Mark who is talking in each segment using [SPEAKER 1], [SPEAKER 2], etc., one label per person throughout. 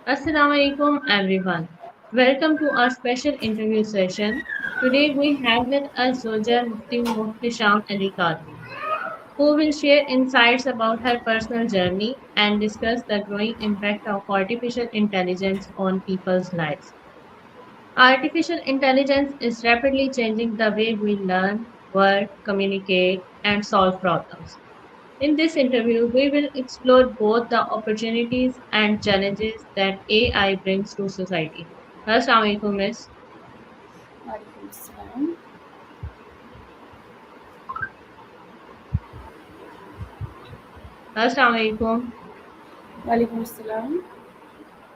[SPEAKER 1] Assalamu alaikum everyone. Welcome to our special interview session. Today we have with us Zoja Mufti Muhtisham Ali Qadri, who will share insights about her personal journey and discuss the growing impact of artificial intelligence on people's lives. Artificial intelligence is rapidly changing the way we learn, work, communicate, and solve problems. In this interview, we will explore both the opportunities and challenges that AI brings to society. Assalamu alaikum, Miss.
[SPEAKER 2] وعلیکم السلام.
[SPEAKER 1] Assalamu alaikum.
[SPEAKER 2] وعلیکم السلام.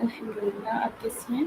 [SPEAKER 2] الحمدللہ. آپ کیسی ہیں؟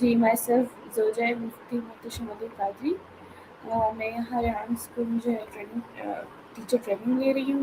[SPEAKER 2] جی my self زوجہ مفتی محتشم علی قادری. میں یہاں ریحان اسکول میں جو ہے ٹیچر ٹریننگ لے رہی ہوں.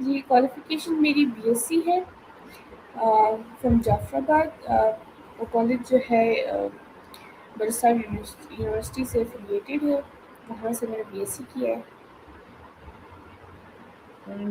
[SPEAKER 2] جی کوالیفیکیشن میری بی ایس سی ہے فرام جعفر آباد. وہ کالج جو ہے برسات یونیورسٹی سے افیلیٹیڈ ہے. وہاں سے میں نے بی ایس سی کیا ہے.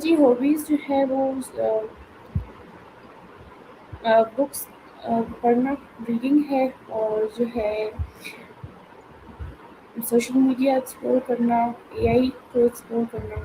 [SPEAKER 2] جی ہابیز جو ہے وہ بکس پڑھنا، ریڈنگ ہے، اور جو ہے سوشل میڈیا ایکسپلور کرنا، اے آئی کو ایکسپلور کرنا.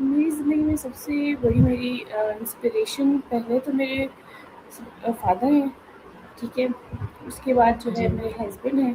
[SPEAKER 2] میری زندگی میں سب سے بڑی میری انسپریشن پہلے تو میرے فادر ہیں، ٹھیک ہے. اس کے بعد جو ہے
[SPEAKER 1] جی
[SPEAKER 2] میرے ہسبینڈ ہیں.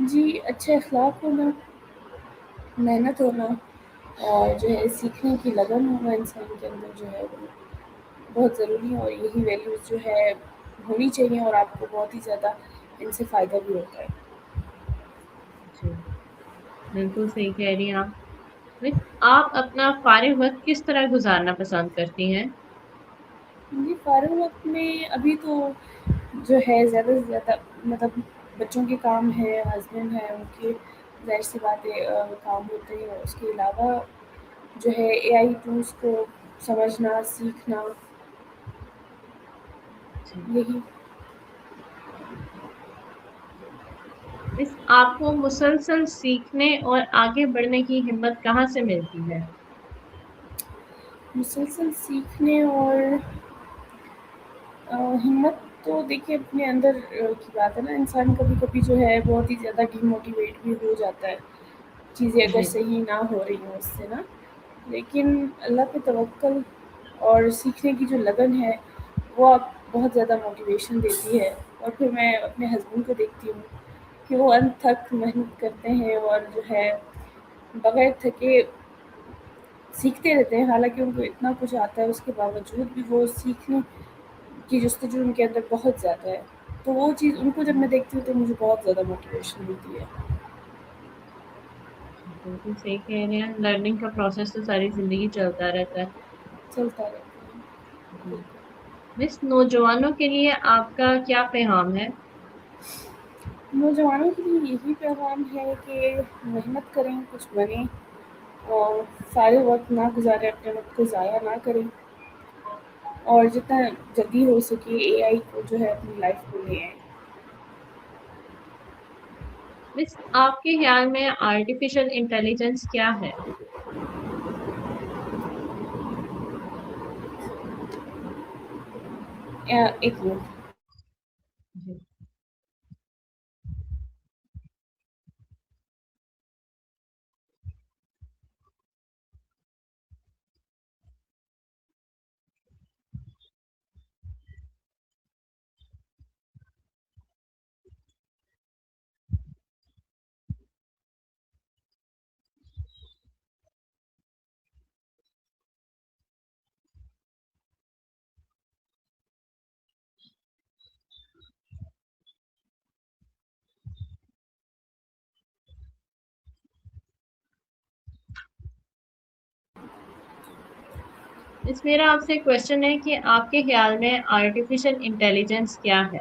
[SPEAKER 2] جی اچھے اخلاق ہونا، محنت ہونا، اور جو ہے سیکھنے کی لگن ہونا انسان کے اندر جو ہے وہ بہت ضروری ہے. اور یہی ویلیوز جو ہے ہونی چاہیے، اور آپ کو بہت ہی زیادہ ان سے فائدہ بھی ہوتا ہے.
[SPEAKER 1] جی بالکل صحیح کہہ رہی ہیں آپ. مس آپ اپنا فارغ وقت کس طرح گزارنا پسند کرتی ہیں؟
[SPEAKER 2] جی فارغ وقت میں ابھی تو جو ہے زیادہ سے زیادہ مطلب بچوں کے کام ہے، ہسبینڈ ہے، ان کے ظاہر سی باتیں کام ہوتے ہیں. اس کے علاوہ جو ہے اے آئی ٹولس کو سمجھنا، سیکھنا،
[SPEAKER 1] جی
[SPEAKER 2] یہی.
[SPEAKER 1] مس آپ کو مسلسل سیکھنے اور آگے بڑھنے کی ہمت کہاں سے ملتی ہے؟
[SPEAKER 2] مسلسل سیکھنے اور ہمت تو دیکھیے اپنے اندر کی بات ہے نا. انسان کبھی کبھی جو ہے بہت ہی زیادہ ڈی موٹیویٹ بھی ہو جاتا ہے، چیزیں اگر
[SPEAKER 1] جی
[SPEAKER 2] صحیح نہ ہو رہی ہوں اس سے نا. لیکن اللہ پہ توکل اور سیکھنے کی جو لگن ہے وہ اب بہت زیادہ موٹیویشن دیتی ہے. اور پھر میں اپنے ہسبینڈ کو دیکھتی ہوں کہ وہ انتھک محنت کرتے ہیں اور جو ہے بغیر تھکے سیکھتے رہتے ہیں. حالانکہ ان کو اتنا کچھ آتا ہے، اس کے باوجود بھی وہ سیکھنے کی جستجو ان کے اندر بہت زیادہ ہے. تو وہ چیز ان کو جب میں دیکھتی ہوں تو مجھے بہت زیادہ موٹیویشن ملتی ہے.
[SPEAKER 1] بالکل صحیح کہہ رہے ہیں. لرننگ کا پروسیس تو ساری زندگی چلتا رہتا ہے.
[SPEAKER 2] چلتا رہتا ہے.
[SPEAKER 1] جی
[SPEAKER 2] بالکل.
[SPEAKER 1] مس نوجوانوں کے لیے آپ کا کیا پیغام ہے؟
[SPEAKER 2] نوجوانوں کے لیے یہی پیغام ہے کہ محنت کریں، کچھ بنیں، اور سارے وقت نہ گزاریں، اپنے وقت کو ضائع نہ کریں، اور جتنا جلدی ہو سکے اے آئی کو جو ہے اپنی لائف میں لے آئیں.
[SPEAKER 1] مس آپ کے خیال میں آرٹیفیشل انٹیلیجنس کیا ہے؟
[SPEAKER 2] ایک منٹ.
[SPEAKER 1] جی اس میرا آپ سے کوشچن ہے کہ آپ کے خیال میں آرٹیفیشل انٹیلیجنس کیا ہے؟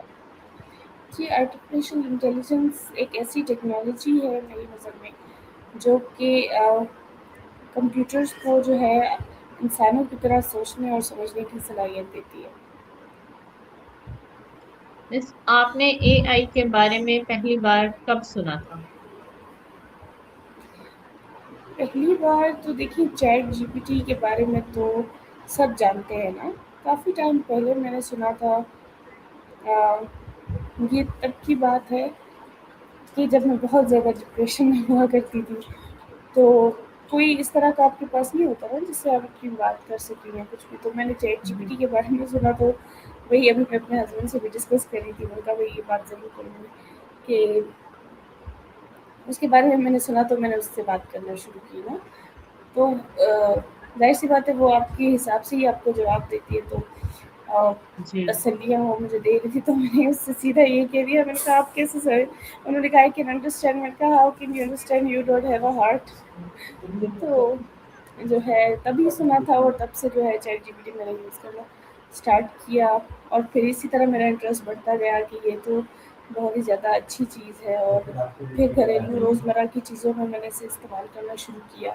[SPEAKER 2] کہ آرٹیفیشیل انٹیلیجنس ایک ایسی ٹیکنالوجی ہے میری نظر میں جو کہ کمپیوٹرز کو جو ہے انسانوں کی طرح سوچنے اور سمجھنے کی صلاحیت دیتی ہے۔
[SPEAKER 1] مس آپ نے اے آئی کے بارے میں پہلی بار کب سنا تھا؟
[SPEAKER 2] پہلی بار تو دیکھیے چیٹ جی پی ٹی کے بارے میں تو سب جانتے ہیں نا، کافی ٹائم پہلے میں نے سنا تھا۔ آ، یہ تب کی بات ہے کہ جب میں بہت زیادہ ڈپریشن میں ہوا کرتی تھی، تو کوئی اس طرح کا آپ کے پاس نہیں ہوتا نا جس سے آپ اپنی بات کر سکیں یا کچھ بھی، تو میں نے چیٹ جی پی ٹی کے بارے میں سنا، تو وہی ابھی میں اپنے ہسبینڈ سے بھی ڈسکس کر رہی تھی، میں نے کہا بھائی یہ بات ضرور کروں گی کہ اس کے بارے میں نے سنا، تو میں نے اس سے بات کرنا شروع کی نا، تو ظاہر سی بات ہے وہ آپ کے حساب سے ہی آپ کو جواب دیتی ہے، تو
[SPEAKER 1] جی
[SPEAKER 2] تسلیاں وہ مجھے دے رہی تھی، تو میں نے اس سے سیدھا یہ کہہ دیا، میں نے کہا آپ کیسے سر، انہوں نے کہا I can understand، میں نے کہا how can you understand, you don't have a heart۔ تو جو ہے تبھی سنا تھا، اور تب سے جو ہے چیٹ جی پی ٹی میں نے یوز کرنا اسٹارٹ کیا، اور پھر اسی طرح میرا انٹرسٹ بڑھتا گیا کہ یہ تو بہت ہی زیادہ اچھی چیز ہے، اور پھر گھریلو روزمرہ کی چیزوں میں نے اسے استعمال کرنا شروع کیا،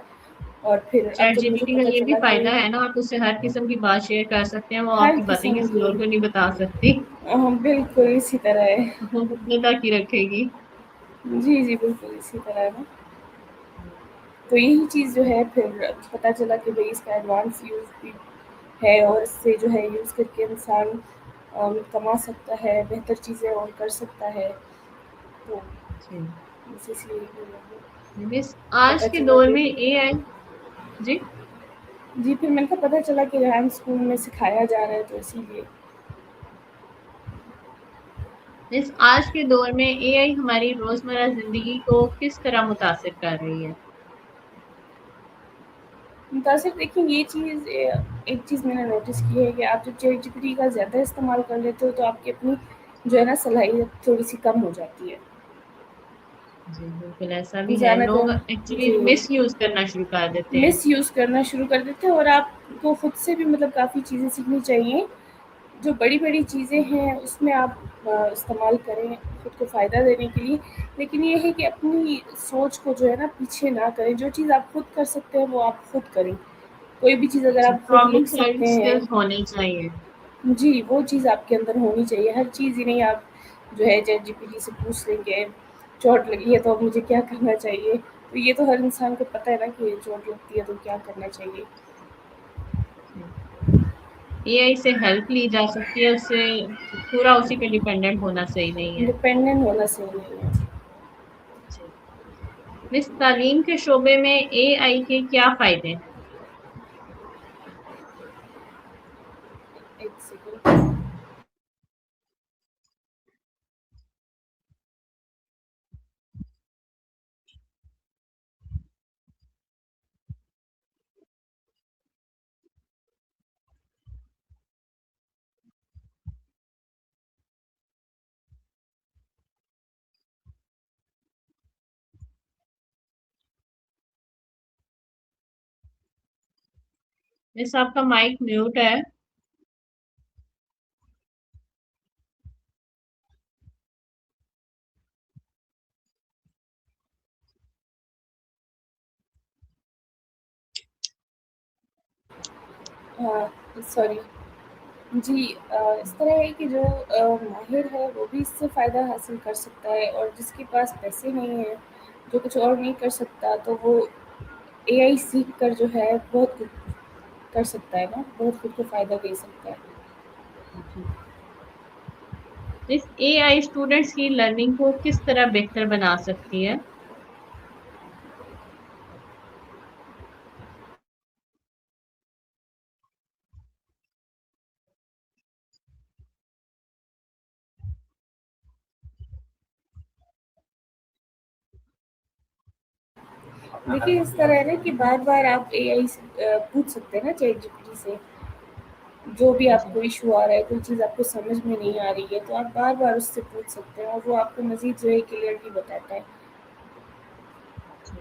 [SPEAKER 2] اور پھر اب
[SPEAKER 1] چیٹ
[SPEAKER 2] جب
[SPEAKER 1] جی پی
[SPEAKER 2] مجھے
[SPEAKER 1] ٹی کا
[SPEAKER 2] پتہ
[SPEAKER 1] یہ بھی
[SPEAKER 2] چلا کہ
[SPEAKER 1] فائدہ ہے نا، آپ اس سے ہر قسم کی بات شیئر کر سکتے ہیں، وہ آپ
[SPEAKER 2] ہر
[SPEAKER 1] کی باتیں
[SPEAKER 2] قسم
[SPEAKER 1] کسی
[SPEAKER 2] کی،
[SPEAKER 1] اور کو نہیں بتا سکتی،
[SPEAKER 2] بالکل اسی طرح ہے،
[SPEAKER 1] وہ اپنے تک ہی رکھے گی۔
[SPEAKER 2] جی جی بالکل اسی طرح ہے نا، تو یہی چیز جو ہے پھر پتہ چلا کہ بھائی اس کا ایڈوانس یوز بھی ہے، اور اس سے جو ہے یوز کر کے انسان کما سکتا ہے، بہتر چیزیں اور کر سکتا ہے، تو
[SPEAKER 1] جی
[SPEAKER 2] بس اس لیے
[SPEAKER 1] مس
[SPEAKER 2] پتہ
[SPEAKER 1] آج کے
[SPEAKER 2] چلا
[SPEAKER 1] دور
[SPEAKER 2] کہ
[SPEAKER 1] میں اے آئی، جی
[SPEAKER 2] جی پھر میں نے کو پتہ چلا کہ ریحان اسکول میں سکھایا جا رہا ہے، تو اسی لیے
[SPEAKER 1] مس آج کے دور میں اے آئی ہماری روزمرہ زندگی کو کس طرح متاثر کر رہی ہے؟
[SPEAKER 2] متاثر، دیکھیں یہ چیز ایک چیز میں نے نوٹس کی ہے کہ آپ جب چیٹ جی پی ٹی کا زیادہ استعمال کر لیتے ہو تو آپ کی اپنی جو ہے نا صلاحیت تھوڑی سی کم ہو جاتی ہے،
[SPEAKER 1] جی بالکل ایسا بھی ہے،
[SPEAKER 2] انسان
[SPEAKER 1] لوگ
[SPEAKER 2] اگر
[SPEAKER 1] ایکچولی
[SPEAKER 2] جی
[SPEAKER 1] مس یوز کرنا شروع کر دیتے ہیں۔
[SPEAKER 2] مس یوز کرنا شروع کر دیتے ہیں، اور آپ کو خود سے بھی مطلب کافی چیزیں سیکھنی چاہیے، جو بڑی بڑی چیزیں ہیں اس میں آپ استعمال کریں خود کو فائدہ دینے کے لیے، لیکن یہ ہے کہ اپنی سوچ کو جو ہے نا پیچھے نہ کریں، جو چیز آپ خود کر سکتے ہیں وہ آپ خود کریں، کوئی بھی چیز اگر
[SPEAKER 1] جی
[SPEAKER 2] آپ خود
[SPEAKER 1] پرابلم
[SPEAKER 2] لکھ
[SPEAKER 1] سالونگ
[SPEAKER 2] سکتے ہیں،
[SPEAKER 1] اسکلز ہونے چاہیے۔
[SPEAKER 2] جی وہ چیز آپ کے اندر ہونی چاہیے، ہر چیز ہی نہیں آپ جو ہے چیٹ جی پی ٹی سے پوچھ لیں گے چوٹ لگی ہے تو اب مجھے کیا کرنا چاہیے، تو یہ تو ہر انسان کو پتہ ہے نا کہ چوٹ لگتی ہے تو کیا کرنا چاہیے۔
[SPEAKER 1] اے آئی سے ہیلپ لی جا سکتی ہے، اس سے پورا اسی پہ ڈیپینڈنٹ ہونا صحیح نہیں ہے۔
[SPEAKER 2] ڈپینڈنٹ ہونا صحیح نہیں ہے۔
[SPEAKER 1] جی مس تعلیم کے شعبے میں اے آئی کے کیا فائدے ہیں؟
[SPEAKER 2] ایک سیکنڈ،
[SPEAKER 1] مس آپ کا مائک میوٹ ہے۔
[SPEAKER 2] ہاں سوری، جی اس طرح ہے کہ جو ماہر ہے وہ بھی اس سے فائدہ حاصل کر سکتا ہے، اور جس کے پاس پیسے نہیں ہیں، جو کچھ اور نہیں کر سکتا، تو وہ اے آئی سیکھ کر جو ہے بہت کچھ کر سکتا ہے نا، بہت خود کو فائدہ دے سکتا ہے۔
[SPEAKER 1] جی مس اے آئی اسٹوڈینٹس کی لرننگ کو کس طرح بہتر بنا سکتی ہے؟
[SPEAKER 2] دیکھیے اس طرح ہے نا کہ بار بار آپ اے آئی سے پوچھ سکتے ہیں نا چیٹ جی پی ٹی سے، جو بھی آپ
[SPEAKER 1] جی
[SPEAKER 2] کو ایشو آ رہا ہے، کوئی چیز آپ کو سمجھ میں نہیں آ رہی ہے، تو آپ بار بار اس سے پوچھ سکتے ہیں، اور وہ آپ کو مزید جو ہے کلیئرلی بتاتا ہے۔
[SPEAKER 1] جی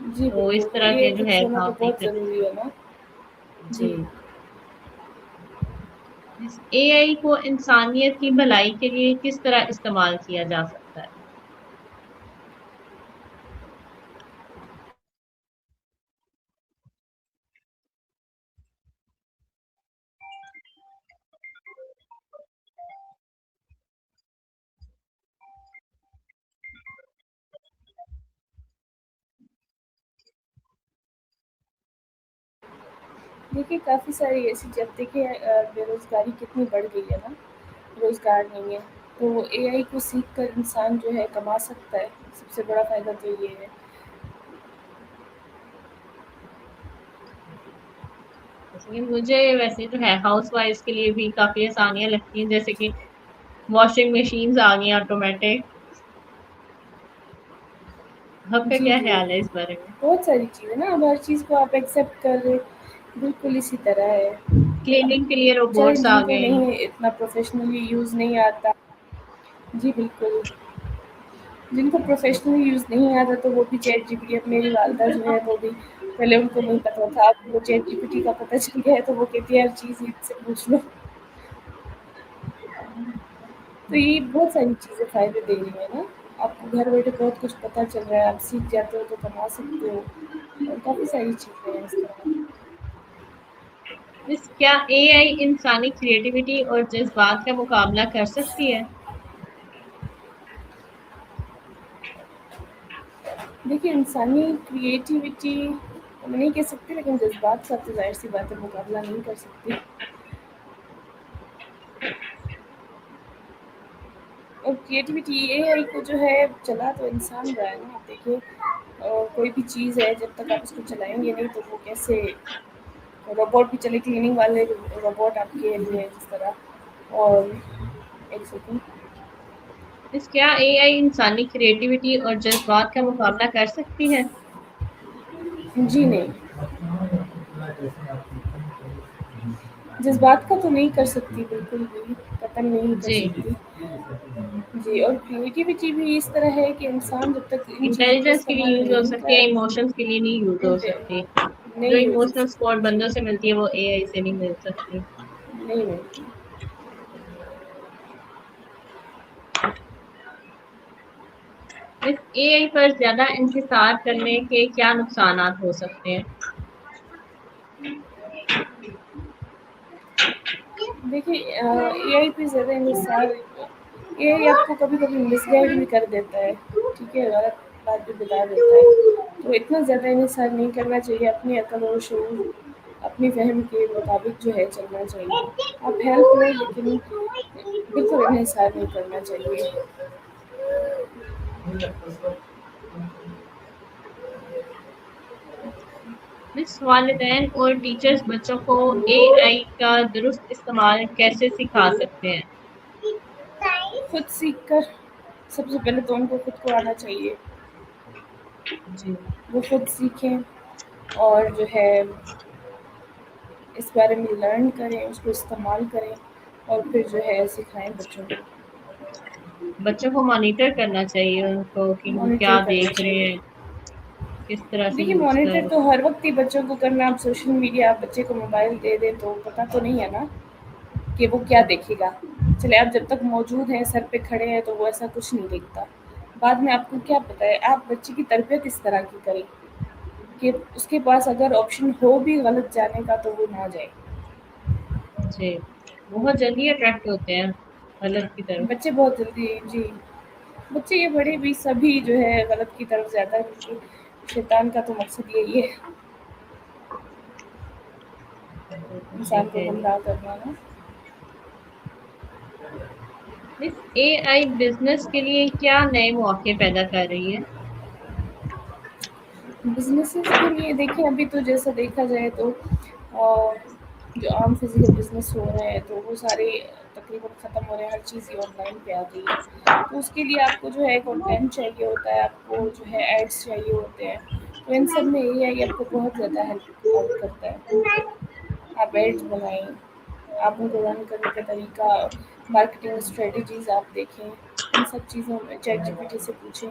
[SPEAKER 2] جی
[SPEAKER 1] تو
[SPEAKER 2] بالکل،
[SPEAKER 1] اس طرح
[SPEAKER 2] اے
[SPEAKER 1] کے
[SPEAKER 2] آئی
[SPEAKER 1] جو
[SPEAKER 2] فکس
[SPEAKER 1] ہے
[SPEAKER 2] ہونا تو
[SPEAKER 1] کام نہیں
[SPEAKER 2] بہت
[SPEAKER 1] کرتے.
[SPEAKER 2] ضروری ہے نا. جی.
[SPEAKER 1] جی. اس اے آئی کو انسانیت کی بھلائی کے لیے کس طرح استعمال کیا جا سکتا ہے؟
[SPEAKER 2] دیکھیے کافی ساری ایسی جب دیکھیے بے روزگاری کتنی بڑھ گئی ہے نا، روزگار نہیں ہے، تو اے آئی کو سیکھ کر انسان جو ہے کما سکتا ہے. سب سے بڑا فائدہ تو یہ ہے.
[SPEAKER 1] جیسے کہ مجھے ویسے جو ہے ہاؤس وائف کے لیے بھی کافی آسانیاں لگتی ہیں، جیسے کہ واشنگ مشینز آ گئی آٹومیٹک. آپ کا
[SPEAKER 2] جی
[SPEAKER 1] کیا
[SPEAKER 2] جی،
[SPEAKER 1] خیال ہے اس بارے میں؟
[SPEAKER 2] بہت ساری چیزیں نا، اب ہر چیز کو آپ ایکسیپٹ کر رہے. بالکل اسی طرح ہے. اب
[SPEAKER 1] کلیننگ کے لیے
[SPEAKER 2] چلے
[SPEAKER 1] روبوٹس آ
[SPEAKER 2] جن کو
[SPEAKER 1] گئے ہیں.
[SPEAKER 2] نہیں اتنا پروفیشنلی یوز نہیں آتا. جی بالکل. جن کو پروفیشنل یوز نہیں آتا تو وہ بھی چیٹ جی پی ٹی. اب میری والدہ جو ہے وہ بھی پہلے ان کو نہیں پتا تھا، اب وہ چیٹ جی پی ٹی کا پتہ چل گیا ہے تو وہ کہتی ہے ہر چیز ان سے پوچھ لو. تو یہ بہت ساری چیزیں فائدے دے رہی ہیں نا. آپ کو گھر بیٹھے بہت کچھ پتہ چل رہا ہے، آپ سیکھ جاتے ہو تو کما سکتے ہو، اور کافی ساری چیزیں ہیں اس طرح.
[SPEAKER 1] بس کیا اے آئی انسانی کریٹیوٹی اور جذبات کا مقابلہ کر سکتی ہے؟
[SPEAKER 2] دیکھیے انسانی کریٹیوٹی میں نہیں کہہ سکتی، لیکن جذبات کا تو ظاہر سی بات ہے مقابلہ نہیں کر سکتی. اور کریٹیوٹی اے آئی کو جو ہے چلا تو انسان رہا ہے نا. آپ دیکھیے کوئی بھی چیز ہے جب تک آپ اس کو چلائیں گے نہیں تو وہ کیسے. روبوٹ بھی چلے، کلیننگ والے روبوٹ آپ کے لیے جس طرح. اور ایک سیکنڈ.
[SPEAKER 1] بس کیا اے آئی انسانی کریٹیوٹی اور جذبات کا مقابلہ کر سکتی ہے؟
[SPEAKER 2] جی نہیں، جذبات کا تو نہیں کر سکتی، بالکل بھی قطعاً نہیں کر
[SPEAKER 1] جی.
[SPEAKER 2] سکتی. جی، اور کریٹیوٹی بھی اس طرح ہے کہ انسان جب تک ان چیزوں کو
[SPEAKER 1] انٹیلیجنس کے لیے
[SPEAKER 2] استعمال
[SPEAKER 1] یوز ہو
[SPEAKER 2] نہیں
[SPEAKER 1] سکتی ہے،
[SPEAKER 2] کر.
[SPEAKER 1] ایموشنس کے لیے نہیں یوز ہو سکتی. جو
[SPEAKER 2] نہیں ہو
[SPEAKER 1] ایموشنل
[SPEAKER 2] سکتی،
[SPEAKER 1] سپورٹ بندوں سے ملتی ہے وہ اے آئی سے نہیں مل سکتی.
[SPEAKER 2] نہیں ملتی.
[SPEAKER 1] اس اے آئی پر زیادہ انحصار کرنے کے کیا نقصانات ہو سکتے ہیں؟
[SPEAKER 2] دیکھیے اے آئی پہ زیادہ انحصار، اے آئی آپ کو کبھی کبھی مس گائڈ بھی کر دیتا ہے. ٹھیک ہے، غلط بات بھی بتا دیتا ہے. تو اتنا زیادہ انحصار نہیں کرنا چاہیے، اپنی عقل و شعور اپنی فہم کے مطابق جو ہے چلنا چاہیے. آپ ہیلپ لیں لیکن بالکل انحصار نہیں کرنا چاہیے.
[SPEAKER 1] مس والدین اور ٹیچرز بچوں کو اے آئی کا درست استعمال کیسے سکھا سکتے ہیں؟
[SPEAKER 2] خود سیکھ کر. سب سے پہلے تو ان کو خود کو آنا چاہیے.
[SPEAKER 1] جی.
[SPEAKER 2] وہ خود سیکھیں اور جو ہے اس بارے میں لرن کریں، اس کو استعمال کریں، اور پھر جو ہے سکھائیں بچوں کو.
[SPEAKER 1] بچوں کو مانیٹر کرنا چاہیے ان کو کہ وہ
[SPEAKER 2] مانیٹر
[SPEAKER 1] کیا
[SPEAKER 2] کرنا
[SPEAKER 1] دیکھ رہے
[SPEAKER 2] چاہیے.
[SPEAKER 1] ہیں، کس طرح سے
[SPEAKER 2] دیکھیے
[SPEAKER 1] یوز کر
[SPEAKER 2] مانیٹر
[SPEAKER 1] رہے
[SPEAKER 2] تو ہر وقت ہی بچوں کو کرنا. آپ سوشل میڈیا آپ بچے کو موبائل دے دیں تو پتہ تو نہیں ہے نا کہ وہ کیا دیکھے گا. چلے آپ جب تک موجود ہیں سر پہ کھڑے ہیں تو وہ ایسا کچھ نہیں دیکھتا. بعد میں آپ کو کیا پتہ ہے آپ بچے کی تربیت اس طرح کی کریں کہ اس کے پاس اگر آپشن ہو بھی غلط جانے کا تو وہ نہ جائے.
[SPEAKER 1] جی. بہت جلدی اٹریکٹ ہوتے ہیں غلط کی طرف.
[SPEAKER 2] بچے بہت جلدی. جی، بچے یہ بڑے بھی سبھی جو ہے غلط کی طرف زیادہ، کیونکہ شیطان کا تو مقصد یہی ہے
[SPEAKER 1] بالکل
[SPEAKER 2] انسان
[SPEAKER 1] ٹھیک
[SPEAKER 2] کو
[SPEAKER 1] ہے جی.
[SPEAKER 2] گمراہ کرنا نا.
[SPEAKER 1] اس اے آئی بزنس کے لیے کیا نئے مواقع پیدا کر رہی ہے؟
[SPEAKER 2] بزنسز کے لیے دیکھیں ابھی تو جیسا دیکھا جائے تو جو عام فزیکل بزنس ہو رہے ہیں تو وہ سارے تقریباً ختم ہو رہے ہیں. ہر چیز ہی آن لائن پہ آ گئی ہے. تو اس کے لیے آپ کو جو ہے کنٹینٹ چاہیے ہوتا ہے، آپ کو جو ہے ایڈس چاہیے ہوتے ہیں. تو ان سب میں اے آئی آپ کو بہت زیادہ ہیلپ آؤٹ کرتا ہے. آپ ایڈز بنائیں، آپ ان کو رن کرنے کا طریقہ، مارکیٹنگ اسٹریٹجیز آپ دیکھیں. ان سب چیزوں میں چیٹ جی پی ٹی سے پوچھیں.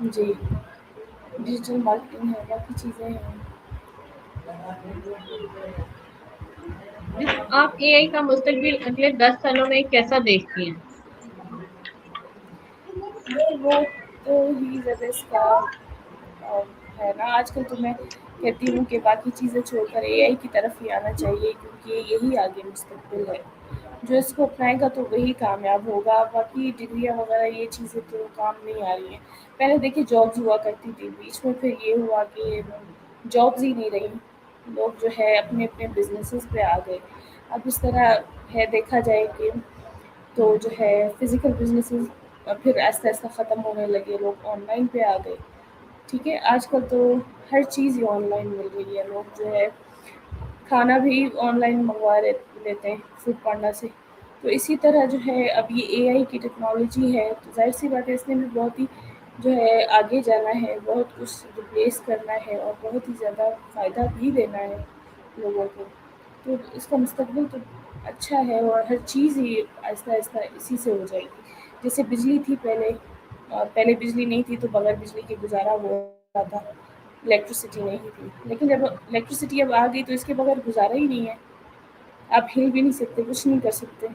[SPEAKER 2] جی ڈیجیٹل مارکیٹنگ ہے باقی چیزیں ہیں.
[SPEAKER 1] آپ اے آئی کا مستقبل اگلے 10 سالوں میں کیسا دیکھتی ہیں؟
[SPEAKER 2] دیکھیے بہت ہی زیادہ اس کا ہے نا. آج کل تو میں کہتی ہوں کہ باقی چیزیں چھوڑ کر اے آئی کی طرف ہی آنا چاہیے کیونکہ یہی آگے مستقبل ہے. جو اس کو اپنائے گا تو وہی کامیاب ہوگا. باقی ڈگریاں وغیرہ یہ چیزیں تو کام نہیں آ رہی ہیں. پہلے دیکھیے جابس ہوا کرتی تھی بیچ میں پھر یہ ہوا کہ جابس ہی نہیں رہی. لوگ جو ہے اپنے اپنے بزنسز پہ آ گئے. اب اس طرح ہے دیکھا جائے کہ تو جو ہے فزیکل بزنسز پھر آہستہ آہستہ ختم ہونے لگے. لوگ آن لائن پہ آ گئے. ٹھیک ہے آج کل تو ہر چیز ہی آن لائن مل رہی ہے. لوگ جو ہے کھانا بھی آن لائن منگوا لیتے ہیں فوڈ پانڈا سے. تو اسی طرح جو ہے اب یہ اے آئی کی ٹیکنالوجی ہے تو ظاہر سی بات ہے اس نے بھی بہت ہی جو ہے آگے جانا ہے. بہت کچھ ریپلیس کرنا ہے اور بہت ہی زیادہ فائدہ بھی دینا ہے لوگوں کو. تو اس کا مستقبل تو اچھا ہے اور ہر چیز ہی آہستہ آہستہ اسی سے ہو جائے گی. جیسے بجلی تھی پہلے بجلی نہیں تھی تو بغیر بجلی کے گزارا ہوا تھا. الیکٹرسٹی نہیں تھی لیکن جب الیکٹرسٹی اب آ گئی تو اس کے بغیر گزارا ہی نہیں ہے. آپ ہل بھی نہیں سکتے کچھ نہیں کر سکتے.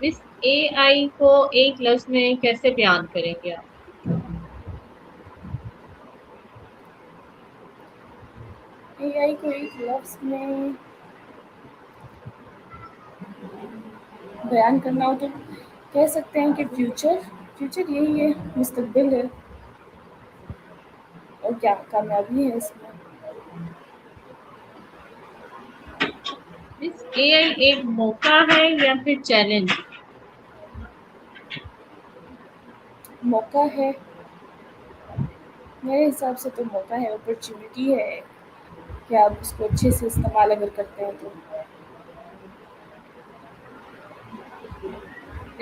[SPEAKER 1] اس اے آئی کو ایک لفظ میں کیسے بیان کریں گے آپ؟
[SPEAKER 2] اے آئی کو ایک لفظ میں بیان کرنا ہو تو کہہ سکتے ہیں کہ فیوچر یہی ہے مستقبل ہے. اور کیا کامیابی ہے اس میں.
[SPEAKER 1] اس اے آئی ایک موقع ہے یا پھر چیلنج؟
[SPEAKER 2] موقع ہے میرے حساب سے تو. موقع ہے اپرچونیٹی ہے کہ آپ اس کو اچھے سے استعمال اگر کرتے ہیں تو.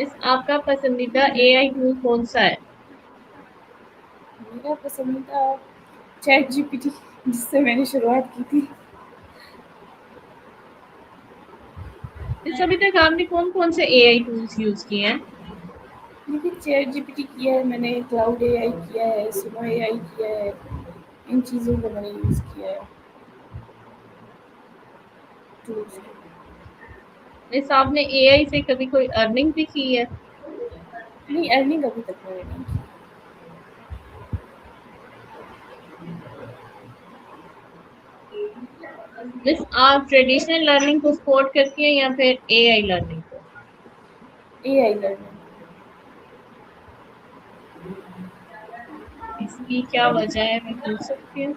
[SPEAKER 1] اس آپ کا پسندیدہ اے آئی ٹول کون سا ہے؟
[SPEAKER 2] میرا پسندیدہ چیٹ جی پی ٹی جس سے میں نے شروعات کی تھی.
[SPEAKER 1] اس ابھی تک آپ نے کون کون سے اے آئی ٹولس یوز کیے ہیں؟
[SPEAKER 2] دیکھیے چیٹ جی پی ٹی کیا ہے میں نے. کلاؤڈ اے آئی کیا ہے. سنو اے آئی کیا ہے. ان چیزوں کو میں نے یوز کیا ہے ٹولس کو.
[SPEAKER 1] اس آپ نے اے آئی سے کبھی کوئی ارننگ بھی کی ہے؟
[SPEAKER 2] نہیں ارننگ ابھی تک میں نے نہیں کی.
[SPEAKER 1] بس آپ ٹریڈیشنل لرننگ کو سپورٹ کرتی ہیں یا پھر اے آئی لرننگ کو؟
[SPEAKER 2] اے آئی لرننگ.
[SPEAKER 1] اس کی کیا وجہ ہے میں پوچھ سکتی ہوں؟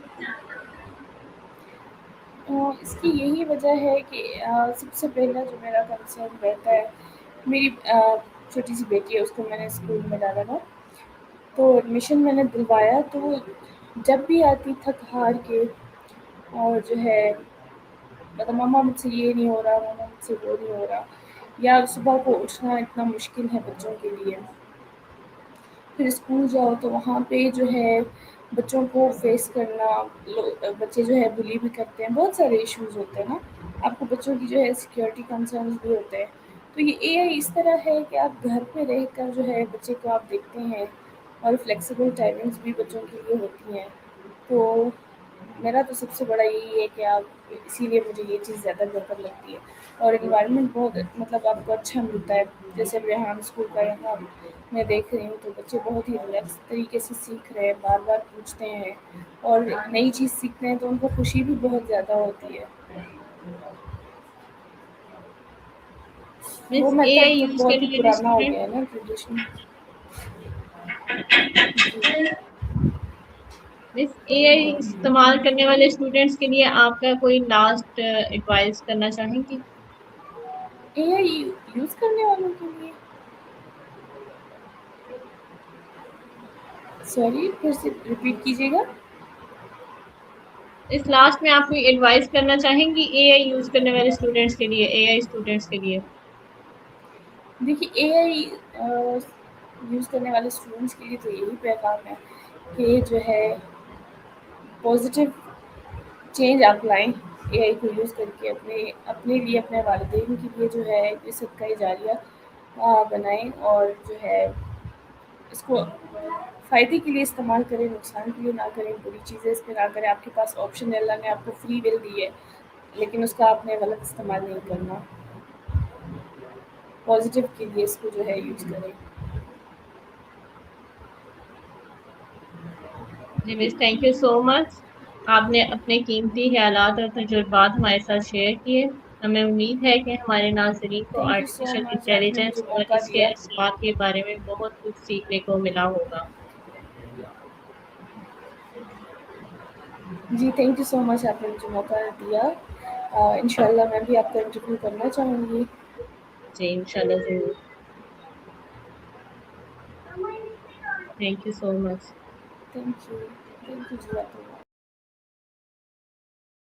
[SPEAKER 2] اس کی یہی وجہ ہے کہ سب سے پہلا جو میرا کنسرن رہتا ہے میری چھوٹی سی بیٹی ہے. اس کو میں نے اسکول میں ڈالا تھا تو ایڈمیشن میں نے دلوایا تو جب بھی آتی تھک ہار کے اور جو ہے مطلب مما مجھ سے یہ نہیں ہو رہا مما مجھ سے وہ نہیں ہو رہا. یا صبح کو اٹھنا اتنا مشکل ہے بچوں کے لیے. پھر اسکول جاؤ تو وہاں پہ جو ہے بچوں کو فیس کرنا. بچے جو ہے بلی بھی کرتے ہیں. بہت سارے ایشوز ہوتے ہیں نا. آپ کو بچوں کی جو ہے سیکورٹی کنسرنس بھی ہوتے ہیں. تو یہ اے آئی اس طرح ہے کہ آپ گھر پہ رہ کر جو ہے بچے کو آپ دیکھتے ہیں اور فلیکسیبل ٹائمنگس بھی بچوں کے لیے ہوتی ہیں. تو میرا تو سب سے بڑا یہی ہے کہ آپ اسی لیے مجھے یہ چیز زیادہ بہتر لگتی ہے. اور انوائرمنٹ بہت مطلب آپ کو اچھا ملتا ہے. جیسے اب یہاں اسکول کا یہاں میں دیکھ رہی ہوں تو بچے بہت ہی ریلیکس طریقے سے سیکھ رہے ہیں. بار بار پوچھتے ہیں اور نئی چیز سیکھتے ہیں تو ان کو خوشی بھی بہت زیادہ ہوتی ہے. وہ
[SPEAKER 1] مینس اے
[SPEAKER 2] میتھڈ
[SPEAKER 1] آئی
[SPEAKER 2] تو
[SPEAKER 1] یوز
[SPEAKER 2] بہت
[SPEAKER 1] کرنے
[SPEAKER 2] ہی
[SPEAKER 1] والے
[SPEAKER 2] پرانا ہو
[SPEAKER 1] اسٹوڈینٹ
[SPEAKER 2] گیا ہے نا ٹریڈیشن. جی
[SPEAKER 1] مینس اے آئی استعمال کرنے والے اسٹوڈینٹس کے لیے آپ کا کوئی لاسٹ ایڈوائز کرنا چاہیں گی؟
[SPEAKER 2] اے آئی یوز کرنے والوں کے لیے سوری پھر سے ریپیٹ کیجیے گا.
[SPEAKER 1] اس لاسٹ میں آپ کوئی ایڈوائز کرنا چاہیں گی اے آئی یوز کرنے والے اسٹوڈینٹس کے لیے، اے آئی اسٹوڈینٹس کے لیے؟
[SPEAKER 2] دیکھیے اے آئی یوز کرنے والے اسٹوڈنٹس کے لیے تو یہی پیغام ہے کہ جو ہے پازیٹیو چینج آپ لائیں. اے آئی کو یوز کر کے اپنے لیے، اپنے والدین کے لیے جو ہے یہ صدقہ جاریہ بنائیں، اور جو ہے اس کو فائدے کے لیے استعمال کریں، نقصان کے لیے نہ کریں، بری چیزیں اس پہ نہ کریں۔ آپ کے پاس آپشن ہے، اللہ نے آپ کو فری ول دی ہے، لیکن اس کا آپ نے غلط استعمال نہیں کرنا، پازیٹیو کے لیے اس کو جو ہے یوز کریں۔
[SPEAKER 1] جی مس، تھینک یو سو مچ۔ آپ نے اپنے قیمتی خیالات اور تجربات ہمارے ساتھ شیئر کیے۔ ہمیں امید ہے کہ ہمارے ناظرین کو
[SPEAKER 2] تھینک یو سو
[SPEAKER 1] آرٹیفیشیل
[SPEAKER 2] مچ، آپ نے
[SPEAKER 1] انٹیلیجنس
[SPEAKER 2] مجھے
[SPEAKER 1] اور
[SPEAKER 2] موقع
[SPEAKER 1] اس کے
[SPEAKER 2] دیا۔
[SPEAKER 1] اثرات کے بارے میں بہت کچھ سیکھنے کو ملا ہوگا۔
[SPEAKER 2] جی تھینک یو سو مچ، آپ نے مجھے موقع دیا۔ انشاءاللہ میں بھی آپ کا انٹرویو کرنا چاہوں گی۔
[SPEAKER 1] جی انشاءاللہ ضرور۔ Thank you so much.
[SPEAKER 2] Thank you جزاک اللہ۔